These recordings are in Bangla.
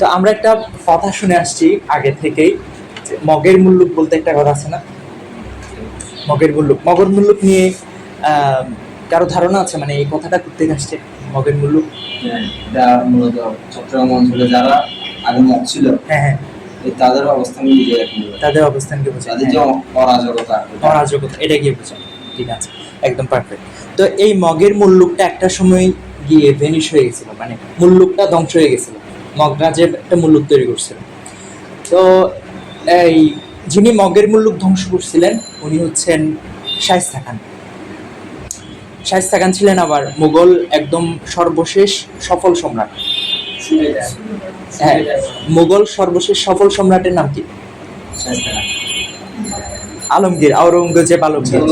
তো আমরা একটা কথা শুনে আসছি আগে থেকেই, মগের মুল্লুক বলতে একটা কথা আছে না, মগের মুল্লুক নিয়ে আহ, কারো ধারণা আছে? মানে এই কথাটা করতে আসছে মগের মুল্লুক। হ্যাঁ, এটা মূলত চট্টগ্রাম অঞ্চলে যারা আগে মগ ছিল, হ্যাঁ হ্যাঁ, তাদের অবস্থান বুঝে রাখি, তাদের অবস্থানকে বোঝায়, তাদের যে অরাজকতা, অরাজকতা, এটা গিয়ে বোঝায়। ঠিক আছে, একদম পারফেক্ট। তো এই মগের মুল্লুকটা একটা সময় গিয়ে ভেনিশ হয়ে গেছিল, মানে মুল্লুকটা ধ্বংস হয়ে গেছিল। মগরা যে একটা মুল্লুক তৈরি করছিল, তো এই যিনি মগের মুল্লুক ধ্বংস করছিলেন উনি হচ্ছেন শায়েস্তা খান। শায়েস্তা খান ছিলেন আবার মুঘল একদম সর্বশেষ সফল সম্রাট। হ্যাঁ, মুঘল সর্বশেষ সফল সম্রাটের নাম কি? আলমগীর, আওরঙ্গজেব আলমগীর।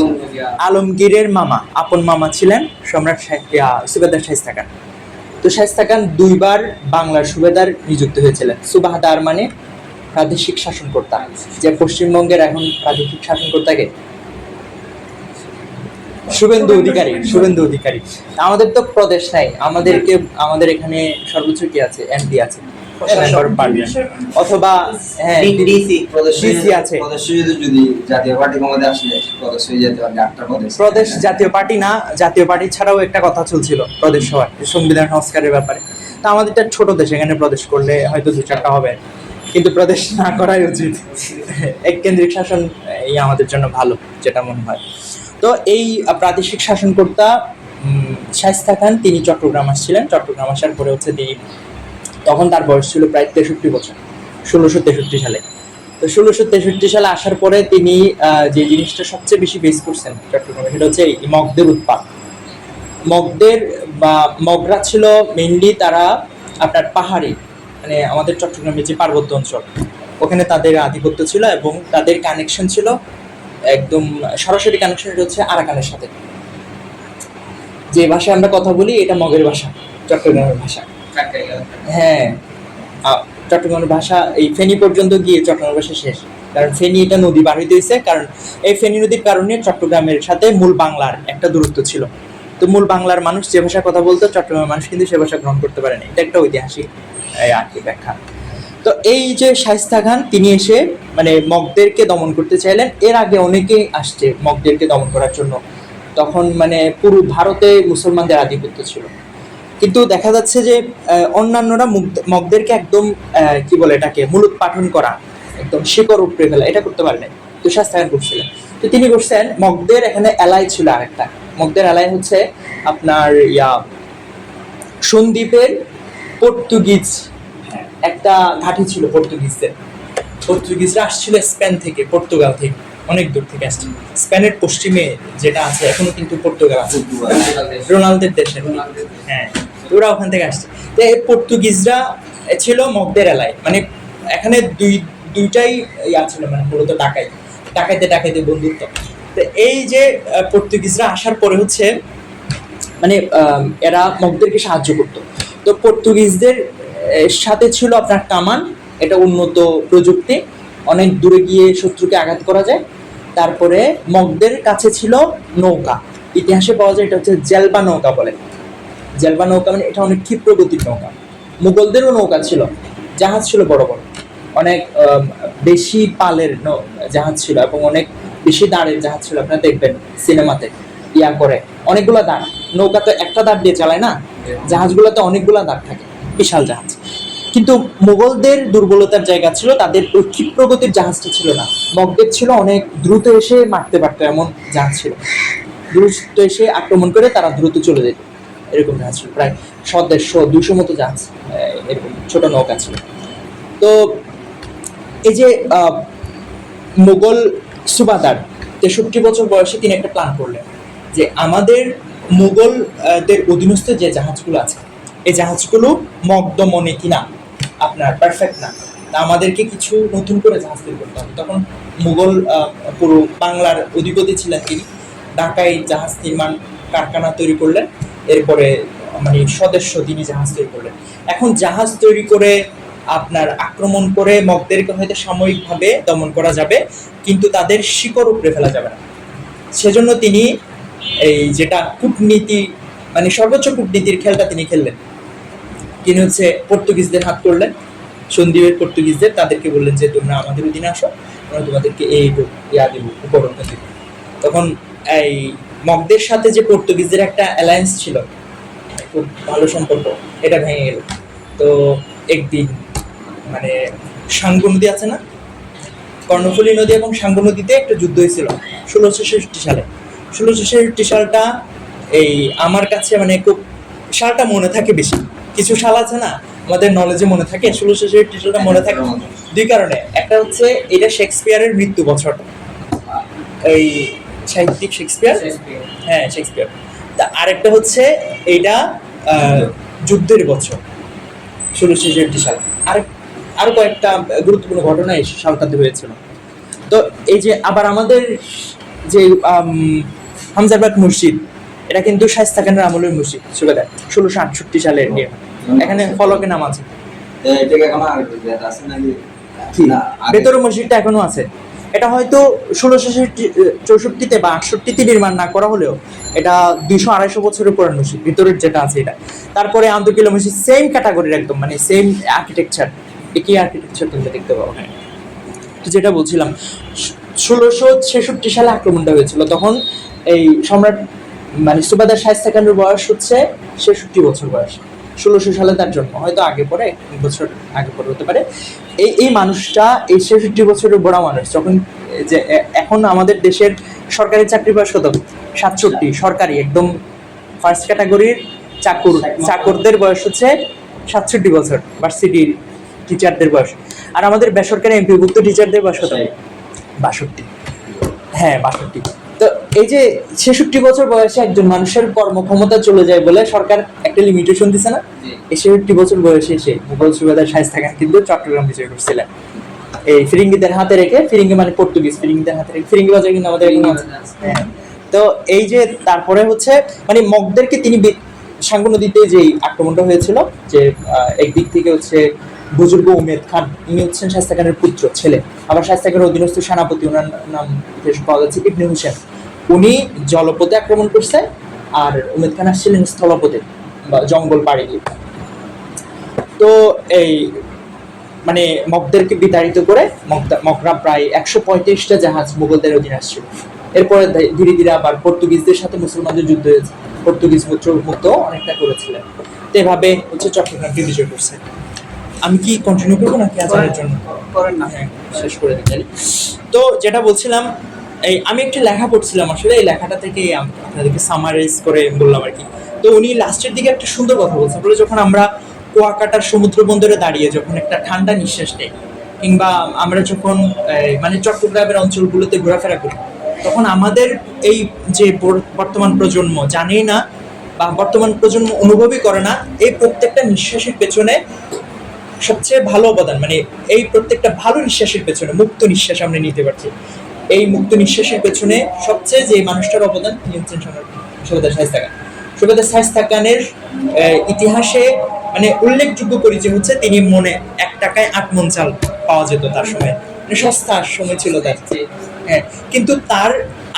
আলমগীরের মামা, আপন মামা ছিলেন সম্রাট সুবেদার শায়েস্তা খান। তো শায়েস্তা খান দুইবার বাংলার সুবেদার নিযুক্ত হয়েছিলেন। সুবাহদার মানে প্রাদেশিক শাসনকর্তা, যে পশ্চিমবঙ্গের এখন প্রাদেশিক শাসনকর্তাকে শুভেন্দু অধিকারী। শুভেন্দু অধিকারী। আমাদের তো প্রদেশ নাই, আমাদের এখানে সর্বোচ্চ কি আছে? এমপি আছে, অথবা হ্যাঁ ডিসি আছে। যদি জাতীয় পার্টি ক্ষমতায় আসলে প্রদেশ হয়ে যেতে পারে, আটটা প্রদেশ। প্রদেশ জাতীয় পার্টি না, জাতীয় পার্টি ছাড়াও একটা কথা চলছিল প্রদেশ হওয়ার, সংবিধান সংস্কারের ব্যাপারে। তো আমাদের একটা ছোট দেশ, এখানে প্রদেশ করলে হয়তো 2-4টা হবে, কিন্তু প্রদেশ না করাই উচিত। এক কেন্দ্রিক শাসন এই আমাদের জন্য ভালো, যেটা মনে হয়। তো এই প্রাদেশিক শাসনকর্তা শায়েস্তা খান, তিনি চট্টগ্রাম আসছিলেন। চট্টগ্রাম আসার পরে হচ্ছে তিনি, তখন তার বয়স ছিল প্রায় 63 বছর, 1663 সালে। তো 1663 সালে আসার পরে তিনি যে জিনিসটা সবচেয়ে বেশি ফেস করছেন চট্টগ্রামে, সেটা হচ্ছে এই মগদের উৎপাত। মগদের বা মগরা ছিল মেইনলি তারা আপনার পাহাড়ি, মানে আমাদের চট্টগ্রামের যে পার্বত্য অঞ্চল, ওখানে তাদের আধিপত্য ছিল এবং তাদের কানেকশন ছিল একদম সরাসরি কানেকশন হচ্ছে আরাকানের সাথে। যে ভাষায় আমরা কথা বলি এটা মগের ভাষা, চট্টগ্রামের ভাষা। হ্যাঁ, চট্টগ্রামের ভাষা এই ফেনী পর্যন্ত গিয়ে চট্টগ্রামের ভাষা শেষ, কারণ ফেনী এটা নদী পার হইতে হয়েছে, কারণ এই ফেনী নদীর কারণে চট্টগ্রামের সাথে মূল বাংলার একটা দূরত্ব ছিল। তো মূল বাংলার মানুষ যে ভাষা কথা বলতো, চট্টগ্রামের মানুষ কিন্তু সে ভাষা গ্রহণ করতে পারেনি। এটা একটা ঐতিহাসিক আর কি ব্যাখ্যা। তো এই যে শায়েস্তা খান, তিনি এসে মানে মগদেরকে দমন করতে চাইলেন। এর আগে অনেকেই আসছে মগদেরকে দমন করার জন্য, তখন মানে পুরো ভারতে মুসলমানদের আধিপত্য ছিল। কিন্তু দেখা যাচ্ছে যে অন্যান্যরা মগদেরকে একদম কি বলে এটাকে মূলোৎপাটন করা, একদম শিকড় উপড়ে ফেলা, এটা করতে পারে নাই। তো শায়েস্তা খান করছিলেন। তো তিনি করছেন, মগদের এখানে এলাই ছিল আরেকটা। মগদের এলাই হচ্ছে আপনার সন্দ্বীপের পর্তুগিজ একটা ঘাঁটি ছিল পর্তুগিজদের। পর্তুগিজরা আসছিল স্পেন থেকে, পর্তুগাল থেকে, অনেক দূর থেকে আসছিল। স্পেনের পশ্চিমে যেটা আছে এখনো কিন্তু পর্তুগাল আছে, রোনালদের দেশে। হ্যাঁ, ওরা ওখান থেকে আসছে। তো এই পর্তুগিজরা ছিল মগদের এলাকায়, মানে এখানে দুইটাই ছিল, মানে মূলত ডাকাইতে বন্ধুত্ব। তো এই যে পর্তুগিজরা আসার পরে হচ্ছে মানে এরা মগদেরকে সাহায্য করতো। তো পর্তুগিজদের সাথে ছিল আপনার কামান, এটা উন্নত প্রযুক্তি, অনেক দূরে গিয়ে শত্রুকে আঘাত করা যায়। তারপরে মগদের কাছে ছিল নৌকা, ইতিহাসে পাওয়া যায় এটা হচ্ছে জেলবা নৌকা বলে। জেলবা নৌকা মানে এটা অনেক ক্ষিপ্র গতির নৌকা। মুঘলদেরও নৌকা ছিল, জাহাজ ছিল বড় বড়, অনেক বেশি পালের জাহাজ ছিল এবং অনেক বেশি দাঁড়ের জাহাজ ছিল। আপনারা দেখবেন সিনেমাতে করে অনেকগুলো দাঁড়, নৌকা তো একটা দাঁড় দিয়ে চালায় না, জাহাজগুলোতে অনেকগুলো দাঁড় থাকে, বিশাল জাহাজ। কিন্তু মুঘলদের দুর্বলতার জায়গা ছিল তাদের ওই ক্ষিপ্র গতির জাহাজটা ছিল না। মগদের ছিল অনেক দ্রুত এসে মারতে পারতো এমন জাহাজ ছিল, দ্রুত এসে আক্রমণ করে তারা দ্রুত চলে যেত, এরকম জাহাজ ছিল। প্রায় 100-150-200 মতো জাহাজ, এরকম ছোট নৌকা ছিল। তো এই যে মুঘল সুবাদার 63 বছর বয়সে তিনি একটা প্ল্যান করলেন যে আমাদের মুঘলদের অধীনস্থ যে জাহাজগুলো আছে, এই জাহাজগুলো মগ দমনে কিনা আপনার পারফেক্ট না, তা আমাদেরকে কিছু নতুন করে জাহাজ তৈরি করতে হবে। তখন মুঘল পুরো বাংলার অধিপতি ছিলেন তিনি, ঢাকায় জাহাজ নির্মাণ কারখানা তৈরি করলেন। এরপরে মানে সদস্য তিনি জাহাজ তৈরি করলেন। এখন জাহাজ তৈরি করে আপনার আক্রমণ করে মগদেরকে হয়তো সাময়িকভাবে দমন করা যাবে, কিন্তু তাদের শিকড় উপড়ে ফেলা যাবে না। সেজন্য তিনি এই যেটা কূটনীতি, মানে সর্বোচ্চ কূটনীতির খেলটা তিনি খেললেন। তিনি হচ্ছে পর্তুগিজদের হাত করলেন সন্দ্বীপের পর্তুগিজদের, তাদেরকে বললেন যে তোমরা আমাদের অধীনে আসো, আমরা তোমাদেরকে এই ইয়া দেবো, উপরোধ দেবো। তখন এই মগদের সাথে যে পর্তুগিজদের একটা অ্যালায়েন্স ছিল, খুব ভালো সম্পর্ক, এটা ভেঙে গেল। তো একদিন মানে সাঙ্গু নদী আছে না, কর্ণফুলী নদী এবং সাঙ্গু নদীতে একটা যুদ্ধ হয়েছিল 1666 সালে। 1666 সালটা এই আমার কাছে মানে খুব সালটা মনে থাকে বেশি, কিছু সাল আছে না আমাদের নলেজে মনে থাকে, 1666 সালটা মনে থাকে দুই কারণে। একটা হচ্ছে এটা শেক্সপিয়ারের মৃত্যু বছর, এই সাহিত্যিক শেক্সপিয়ার, হ্যাঁ শেক্সপিয়ার। তা আরেকটা হচ্ছে এইটা যুদ্ধের বছর 1666 সাল। আরো কয়েকটা গুরুত্বপূর্ণ ঘটনা এই সালটাতে হয়েছিল। তো এই যে আবার আমাদের যে হামজাবাদ মসজিদ, এটা কিন্তু শায়েস্তা খানের আমলের মসজিদ, সুবেদার 1668 সালের নিয়ে, এখানে ফলকে নাম আছে। এটাকে এখন আর আছে নাকি? ভেতরের মসজিদটা এখনো আছে। এটা হয়তো 1664-তে বা 68-তে নির্মাণ না করা হলেও এটা 200-250 বছরের পুরান মসজিদ, ভিতরের যেটা আছে এটা। তারপরে আন্তঃকিলো মসজিদ সেম ক্যাটাগরির একদম, মানে সেম আর্কিটেকচার, একই আর্কিটেকচার তোমরা দেখতে পাবো। হ্যাঁ, তো যেটা বলছিলাম 1666 সালে আক্রমণটা হয়েছিল, তখন এই সম্রাট মানে সুবাদার শায়েস্তা খানের বয়স হচ্ছে 66 বছর বয়স। 1600 সালে তার জন্ম, হয়তো আগে পরে, 1 বছর আগে পরে হতে পারে। এই মানুষটা, এই 66 বছরের বড় মানুষ, যখন যে এখন আমাদের দেশের সরকারি চাকরি বয়স কত? 67, সরকারি একদম ফার্স্ট ক্যাটাগরির চাকরদের বয়স হচ্ছে 67 বছর, ভার্সিটির টিচারদের বয়স। আর আমাদের বেসরকারি এমপিভুক্ত টিচারদের বয়স কত? 62। হ্যাঁ 62। তো এই যে 66 বছর বয়সে একজন মানুষের কর্মক্ষমতা চলে যায় বলে সরকার একটা লিমিটেশন দিছে না, এই 66 বছর বয়সে এসে মুঘল সুবেদার শায়েস্তা খান কিন্তু চট্টগ্রাম বিজয় করছিলেন এই ফিরিঙ্গিদের হাতে রেখে। ফিরিঙ্গি মানে পর্তুগিজ, ফিরিঙ্গিদের হাতে রেখে, ফিরিঙ্গি বাজার কিন্তু আমাদের এখানে আছে। হ্যাঁ, তো এই যে তারপরে হচ্ছে মানে মগদেরকে তিনি সাঙ্গু নদীতে যে আক্রমণটা হয়েছিল, যে একদিক থেকে হচ্ছে বুজুর্গ উমেদ খান, ইনি হচ্ছেন শায়েস্তা খানের পুত্র ছেলে, আবার শায়েস্তা খানের অধীনস্থ সেনাপতি, ওনার নাম পাওয়া যাচ্ছে ইবনে হুসেন। উনি জলপথে আক্রমণ করছে, আর উমেদ খান আসছিলেন স্থলপথে বা জঙ্গল পাড়ি দিয়ে। তো এই মানে মগদেরকে বিতাড়িত করে মগরা প্রায় 135টা জাহাজ মুঘলদের অধীনে আসছিল। এরপরে ধীরে ধীরে আবার পর্তুগিজদের সাথে মুসলমানদের যুদ্ধ হয়েছে, পর্তুগিজ মুক্ত অনেকটা করেছিলেন। তো এভাবে হচ্ছে চট্টগ্রামকে বিজয় করছে। আমি কি কন্টিনিউ করবো নাকি আজকের জন্য? করেন না। হ্যাঁ, শেষ করে দিতে। তো যেটা বলছিলাম, এই আমি একটা লেখা পড়ছিলাম, আসলে এই লেখাটা থেকে আপনাদেরকে সামারাইজ করে বললাম আর কি। তো উনি লাস্টের দিকে একটা সুন্দর কথা বলছেন, বলে যখন আমরা কুয়াকাটার সমুদ্র বন্দরে দাঁড়িয়ে যখন একটা ঠান্ডা নিঃশ্বাস নেই, কিংবা আমরা যখন মানে চট্টগ্রামের অঞ্চলগুলোতে ঘোরাফেরা করি, তখন আমাদের এই যে বর্তমান প্রজন্ম জানেই না বা বর্তমান প্রজন্ম অনুভবই করে না, এই প্রত্যেকটা নিঃশ্বাসের পেছনে সবচেয়ে ভালো অবদান, মানে এই প্রত্যেকটা ভালো নিঃশ্বাসের পেছনে, মুক্ত নিঃশ্বাস আমরা নিতে পারছি, এই মুক্ত নিঃশ্বাসের পেছনে সবচেয়ে যে মানুষটার অবদান, তিনি হচ্ছেন সুবেদার শায়েস্তা খান। সুবেদার শায়েস্তা খানের ইতিহাসে মানে উল্লেখযোগ্য পরিচয় হচ্ছে তিনি মনে 1 টাকায় 8 মণ চাল পাওয়া যেত তার সময়, মানে সস্তা সময় ছিল তার। হ্যাঁ, কিন্তু তার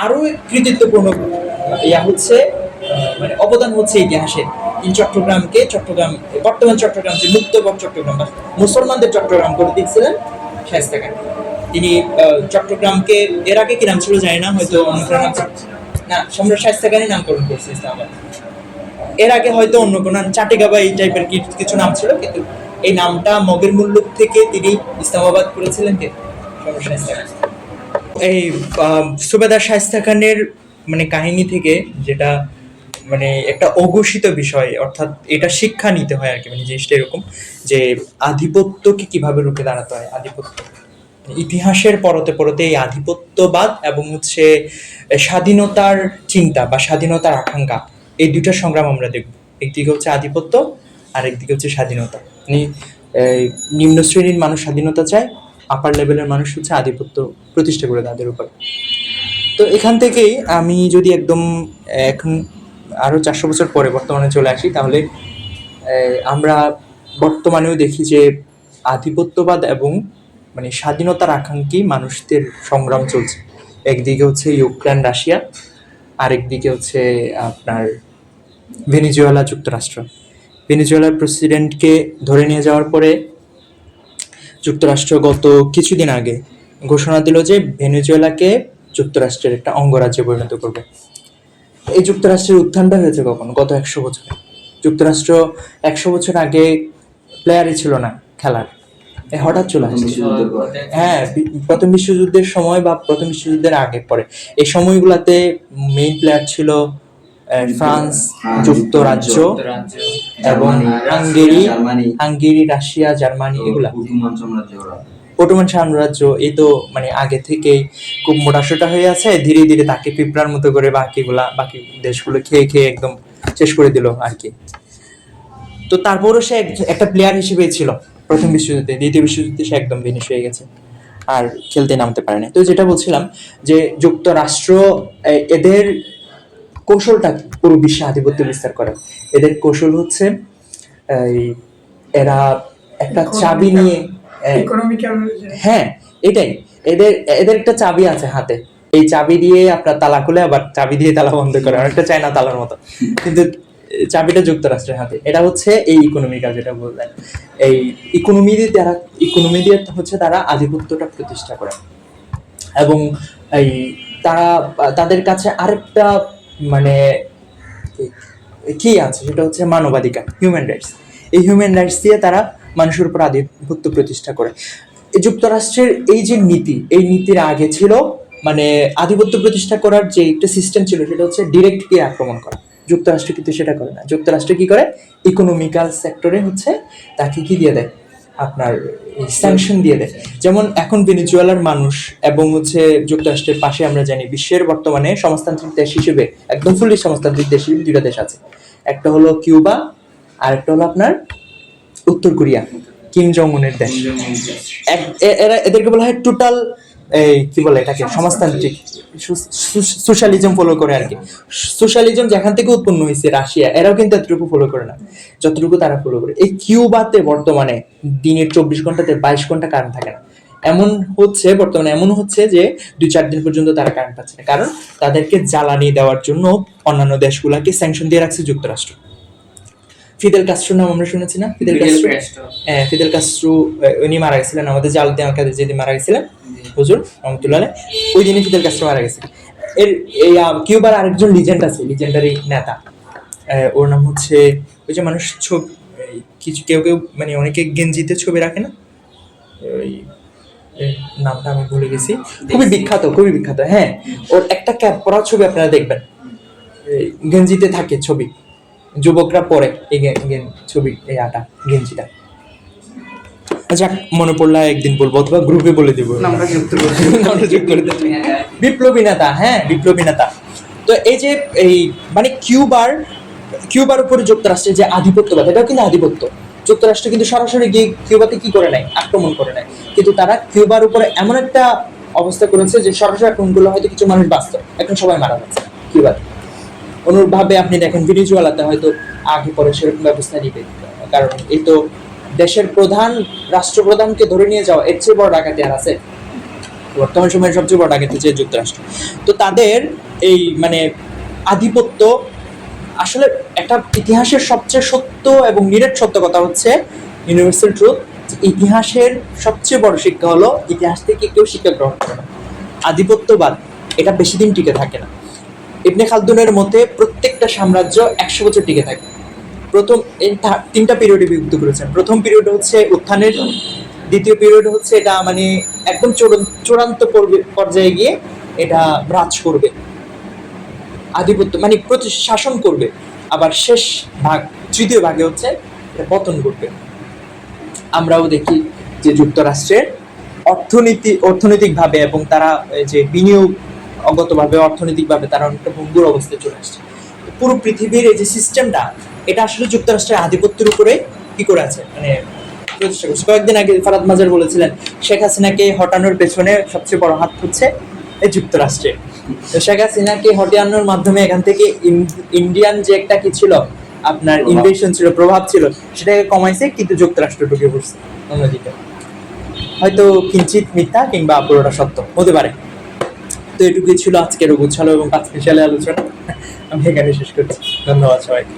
আরো কৃতিত্বপূর্ণ ইয়া হচ্ছে মানে অবদান হচ্ছে ইতিহাসে। তিনি চট্টগ্রাম বর্তমান চট্টগ্রাম যে মুক্তবক চট্টগ্রাম বা মুসলমানদের চট্টগ্রাম করে দিয়েছিলেন শায়েস্তা খান। তিনি চট্টগ্রামকে এর আগে কি নাম ছিল জানি না, হয়তো অন্য কোনো নাম ছিল না, সম্রাট শায়েস্তা খানই নামকরণ করছে ইসলামাবাদ। এর আগে হয়তো অন্য কোনো চাটিগা বা এই টাইপের কিছু নাম ছিল, কিন্তু এই নামটা মগের মুল্লুক থেকে তিনি ইসলামাবাদ করেছিলেন কে? সম্রাট শায়েস্তা খান। এই সুবেদার শায়েস্তা খানের মানে কাহিনী থেকে যেটা মানে একটা অঘোষিত বিষয়, অর্থাৎ এটা শিক্ষা নিতে হয় আর কি, মানে জিনিসটা এরকম যে আধিপত্যকে কিভাবে রুখে দাঁড়াতে হয়। আধিপত্য ইতিহাসের পরতে পরতে এই আধিপত্যবাদ এবং হচ্ছে স্বাধীনতার চিন্তা বা স্বাধীনতার আকাঙ্ক্ষা, এই দুইটা সংগ্রাম আমরা দেখব। একদিকে হচ্ছে আধিপত্য, আর একদিকে হচ্ছে স্বাধীনতা। মানে নিম্ন শ্রেণীর মানুষ স্বাধীনতা চায়, আপার লেভেলের মানুষ হচ্ছে আধিপত্য প্রতিষ্ঠা করে তাদের উপর। তো এখান থেকেই আমি যদি একদম এখন আরো 400 বছর পরে বর্তমানে চলে আসি, তাহলে আমরা বর্তমানেও দেখি যে আধিপত্যবাদ এবং মানে স্বাধীনতার আকাঙ্ক্ষী মানুষদের সংগ্রাম চলছে। একদিকে হচ্ছে ইউক্রেন রাশিয়া, আরেকদিকে হচ্ছে আপনার ভেনেজুয়েলা যুক্তরাষ্ট্র। ভেনেজুয়েলার প্রেসিডেন্টকে ধরে নিয়ে যাওয়ার পরে যুক্তরাষ্ট্র গত কিছুদিন আগে ঘোষণা দিল যে ভেনেজুয়েলাকে যুক্তরাষ্ট্রের একটা অঙ্গরাজ্যে পরিণত করবে। এই যুক্তরাষ্ট্রের উত্থানটা হয়েছে কখন? গত 100 বছরে। যুক্তরাষ্ট্র 100 বছর আগে প্লেয়ারই ছিল না খেলার, হঠাৎ চলে আসছে। বিশ্বযুদ্ধের পর। হ্যাঁ, প্রথম বিশ্বযুদ্ধের সময় বা প্রথম বিশ্বযুদ্ধের আগে পরে এই সময়গুলোতে মেইন প্লেয়ার ছিল ফ্রান্স, যুক্তরাজ্য এবং হাঙ্গেরি, রাশিয়া, জার্মানি, এগুলা অটোমান সাম্রাজ্য ওরা। অটোমান সাম্রাজ্য। এই তো মানে আগে থেকেই খুব মোটাসোটা হয়ে আছে, ধীরে ধীরে তাকে পিঁপড়ার মতো করে বাকি দেশগুলো খেয়ে খেয়ে একদম শেষ করে দিল আর কি। তো তারপরও সে একটা প্লেয়ার হিসেবে ছিল প্রথম বিশ্বযুদ্ধে। দ্বিতীয় বিশ্বযুদ্ধে সে একদম ফিনিশ হয়ে গেছে, আর খেলতে নামতে পারেনি। তো যেটা বলছিলাম যে যুক্তরাষ্ট্র এদের কৌশলটা পুরো বিশ্বে আধিপত্য বিস্তার করে। এদের কৌশল হচ্ছে এরা একটা চাবি নিয়ে, হ্যাঁ এটাই, এদের এদের একটা চাবি আছে হাতে, এই চাবি দিয়ে আপনার তালা খুলে আবার চাবি দিয়ে তালা বন্ধ করে, অনেকটা চায়না তালার মতো, কিন্তু চাবিটা যুক্তরাষ্ট্রের হাতে। এটা হচ্ছে এই ইকোনমিক্যাল যেটা বললেন, এই ইকোনমি দিয়ে হচ্ছে তারা আধিপত্যটা প্রতিষ্ঠা করে। এবং এই তাদের কাছে আরেকটা মানে কি আছে, সেটা হচ্ছে মানবাধিকার, হিউম্যান রাইটস। এই হিউম্যান রাইটস দিয়ে তারা মানুষের উপর আধিপত্য প্রতিষ্ঠা করে। যুক্তরাষ্ট্রের এই যে নীতি, এই নীতির আগে ছিল মানে আধিপত্য প্রতিষ্ঠা করার যে একটা সিস্টেম ছিল, সেটা হচ্ছে ডিরেক্ট কে আক্রমণ করা। যুক্তরাষ্ট্র কিন্তু সেটা করে না। যুক্তরাষ্ট্র কি করে, ইকোনমিক্যাল সেক্টরে হচ্ছে তাকে কি দিয়ে দেয়, আপনার স্যাংশন দিয়ে দেয়। যেমন এখন ভেনেজুয়েলার মানুষ এবং হচ্ছে যুক্তরাষ্ট্রের পাশে আমরা জানি বিশ্বের বর্তমানে সমাজতান্ত্রিক দেশ হিসেবে একদম ফুললি সমাজতান্ত্রিক দেশ হিসেবে দুইটা দেশ আছে, একটা হলো কিউবা আর একটা হলো আপনার উত্তর কোরিয়া, কিম জং উনের দেশ। এদেরকে বলা হয় টোটাল কি বলে এটাকে, সমাজতান্ত্রিক সোশ্যালিজম ফলো করে আর কি। সোশ্যালিজম যেখান থেকে উৎপন্ন হয়েছে রাশিয়া, এরাও কিন্তু এতটুকু ফলো করে না যতটুকু তারা ফলো করে। এই কিউবাতে বর্তমানে দিনের 24 ঘন্টাতে 22 ঘন্টা কারেন্ট থাকে না। বর্তমানে এমন হচ্ছে যে 2-4 দিন পর্যন্ত তারা কারেন্ট পাচ্ছে না, কারণ তাদেরকে জ্বালানি দেওয়ার জন্য অন্যান্য দেশগুলোকে স্যাংশন দিয়ে রাখছে যুক্তরাষ্ট্র। ফিদেল কাস্ট্রো নাম আমরা শুনেছি না? ফিদেল কাস্ট্রো উনি মারা গেছিলেন আমাদের জালতে আলকাদের যেদিন মারা গেছিলেন হুজুর রহমতুল্লাহ, ওই দিনই ফিদেল কাস্ট্রো মারা গেছে। এই কিউবার আরেকজন লিজেন্ড আছে, লিজেন্ডারি নেতা, ওর নাম হচ্ছে ওই যে মানুষ কিছু কেউ মানে অনেকে গেঞ্জিতে ছবি রাখে না, ওই নামটা আমি ভুলে গেছি, খুবই বিখ্যাত। হ্যাঁ, ওর একটা ক্যাপ পরা ছবি আপনারা দেখবেন, গেঞ্জিতে থাকে ছবি, যুবকরা পরে এই ছবি, এই আটা গেঞ্জিটা। আচ্ছা, মনে পড়লে একদিন বলবো অথবা গ্রুপে বলে দিব, বিপ্লবী নেতা। হ্যাঁ, বিপ্লবী নেতা। তো এই যে এই মানে কিউবার উপরে যুক্তরাষ্ট্রের যে আধিপত্যবাদ, এটাও কিন্তু আধিপত্য। যুক্তরাষ্ট্র কিন্তু সরাসরি গিয়ে কিউবাতে কি করে নাই, আক্রমণ করে নাই, কিন্তু তারা কিউবার উপরে এমন একটা অবস্থা করেছে যে সরাসরি আক্রমণ করলে হয়তো কিছু মানুষ বাঁচত, এখন সবাই মারা যাচ্ছে কিউবাতে। অনুরূপভাবে আপনি দেখেন ভেনেজুয়েলাতে হয়তো আগে পরে সেরকম ব্যবস্থা নিবে, কারণ এই তো দেশের রাষ্ট্রপ্রধানকে ধরে নিয়ে যাওয়া, এর চেয়ে বড় ডাকাতি আর আছে? বর্তমান সময়ের সবচেয়ে বড় ডাকাতি হচ্ছে যুক্তরাষ্ট্র। তো তাদের এই মানে আধিপত্য, আসলে একটা ইতিহাসের সবচেয়ে সত্য এবং নিরেট সত্য কথা হচ্ছে, ইউনিভার্সাল ট্রুথ, ইতিহাসের সবচেয়ে বড় শিক্ষা হলো ইতিহাস থেকে কেউ শিক্ষা গ্রহণ করে না। আধিপত্যবাদ এটা বেশি দিন টিকে থাকে না। ইবনে খালদুনের মতে প্রত্যেকটা সাম্রাজ্য 100 বছর টিকে থাকে। প্রথম এই 3টা পিরিয়ডে বিভক্ত করেছেন। প্রথম পিরিয়ড হচ্ছে উত্থানের, দ্বিতীয় পিরিয়ড হচ্ছে এটা মানে একদম চূড়ান্ত পর্যায়ে গিয়ে এটা রাজ করবে, আধিপত্য মানে শাসন করবে, আবার শেষ ভাগ, তৃতীয় ভাগে হচ্ছে এটা পতন করবে। আমরাও দেখি যে যুক্তরাষ্ট্রের অর্থনৈতিকভাবে এবং তারা যে বিনিয়োগগতভাবে অর্থনৈতিকভাবে তারা অনেকটা ভঙ্গুর অবস্থায় চলে আসছে। পুরো পৃথিবীর এই যে সিস্টেমটা, এটা আসলে যুক্তরাষ্ট্রের আধিপত্যের উপরে কি করে আছে মানে প্রতিষ্ঠা করছে। কয়েকদিন আগে ফারাদ মাজার বলেছিলেন শেখ হাসিনাকে হটানোর পেছনে সবচেয়ে বড় হাত হচ্ছে এই যুক্তরাষ্ট্রের। শেখ হাসিনাকে হটানোর মাধ্যমে এখান থেকে ইন্ডিয়ান যে একটা কি ছিল আপনার ইনভেশন ছিল, প্রভাব ছিল, সেটাকে কমাইছে, কিন্তু যুক্তরাষ্ট্র ঢুকে পড়ছে অন্যদিকে। হয়তো কিঞ্চিত মিথ্যা কিংবা পুরোটা সত্য হতে পারে। তো এটুকুই ছিল আজকের গুছালো এবং 5 স্পেশাল আলোচনা। আমি এখানে শেষ করছি। ধন্যবাদ সবাইকে।